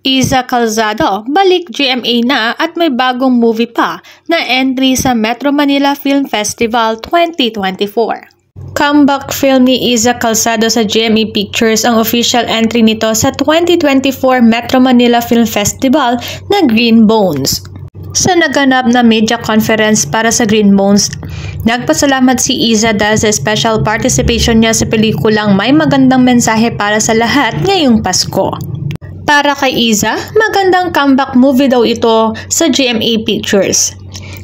Iza Calzado, balik GMA na at may bagong movie pa na entry sa Metro Manila Film Festival 2024. Comeback film ni Iza Calzado sa GMA Pictures ang official entry nito sa 2024 Metro Manila Film Festival na Green Bones. Sa naganap na media conference para sa Green Bones, nagpasalamat si Iza dahil sa special participation niya sa pelikulang may magandang mensahe para sa lahat ngayong Pasko. Para kay Iza, magandang comeback movie daw ito sa GMA Pictures.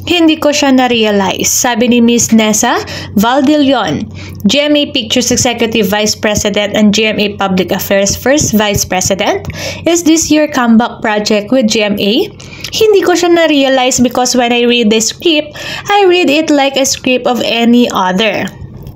Hindi ko siya na-realize, sabi ni Miss Nessa Valdillon, GMA Pictures Executive Vice President and GMA Public Affairs First Vice President. Is this your comeback project with GMA? Hindi ko siya na-realize because when I read the script, I read it like a script of any other.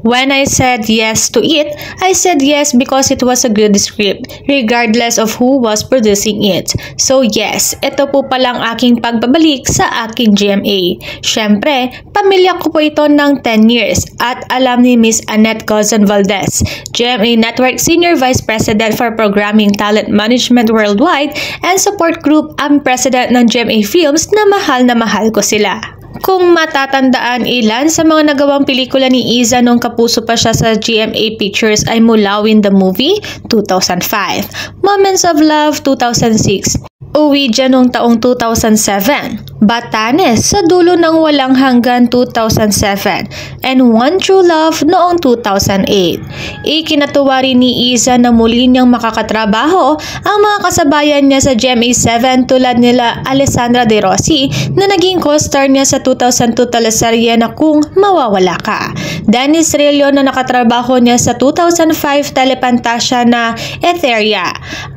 When I said yes to it, I said yes because it was a good script, regardless of who was producing it. So yes, ito po palang aking pagbabalik sa aking GMA. Siyempre, pamilya ko po ito ng 10 years at alam ni Miss Annette Gozon Valdez, GMA Network Senior Vice President for Programming Talent Management Worldwide and Support Group ang President ng GMA Films na mahal ko sila. Kung matatandaan, ilan sa mga nagawang pelikula ni Iza nung kapuso pa siya sa GMA Pictures ay Mulawin the Movie, 2005, Moments of Love, 2006, Uwi Dyan noong taong 2007, Batanes sa Dulo ng Walang Hanggan 2007, and One True Love noong 2008. Ikinatuwa rin ni Iza na muli niyang makakatrabaho ang mga kasabayan niya sa GMA 7 tulad nila Alessandra De Rossi na naging co-star niya sa 2002 teleserye na Kung Mawawala Ka, Dennis Relio na nakatrabaho niya sa 2005 telepantasya na Etheria,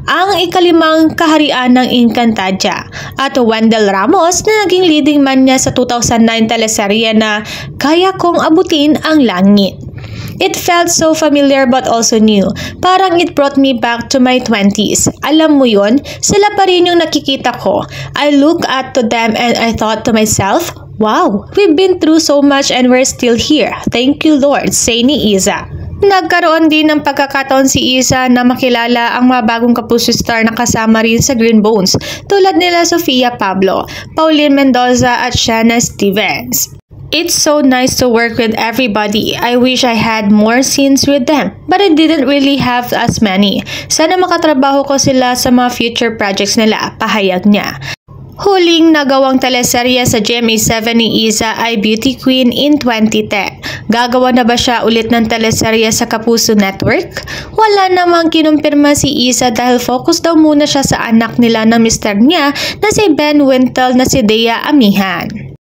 ang ikalimang kaharian ng Encantadia, at Wendell Ramos na naging leading man niya sa 2009 teleserye na Kaya Kong Abutin ang Langit. It felt so familiar but also new. Parang it brought me back to my 20s. Alam mo yun, sila pa rin yung nakikita ko. I look at to them and I thought to myself, wow, we've been through so much and we're still here. Thank you Lord, say ni Iza. Nagkaroon din ng pagkakataon si Iza na makilala ang mga bagong kapuso star na kasama rin sa Green Bones tulad nila Sofia Pablo, Pauline Mendoza at Shanna Stevens. It's so nice to work with everybody. I wish I had more scenes with them, but I didn't really have as many. Sana makatrabaho ko sila sa mga future projects nila, pahayag niya. Huling nagawang teleserye sa GMA 7 ni Iza ay Beauty Queen in 2010. Gagawa na ba siya ulit ng teleserye sa Kapuso Network? Wala namang kinumpirma si Iza dahil focus daw muna siya sa anak nila ng mister niya na si Ben Wintel na si Dea Amihan.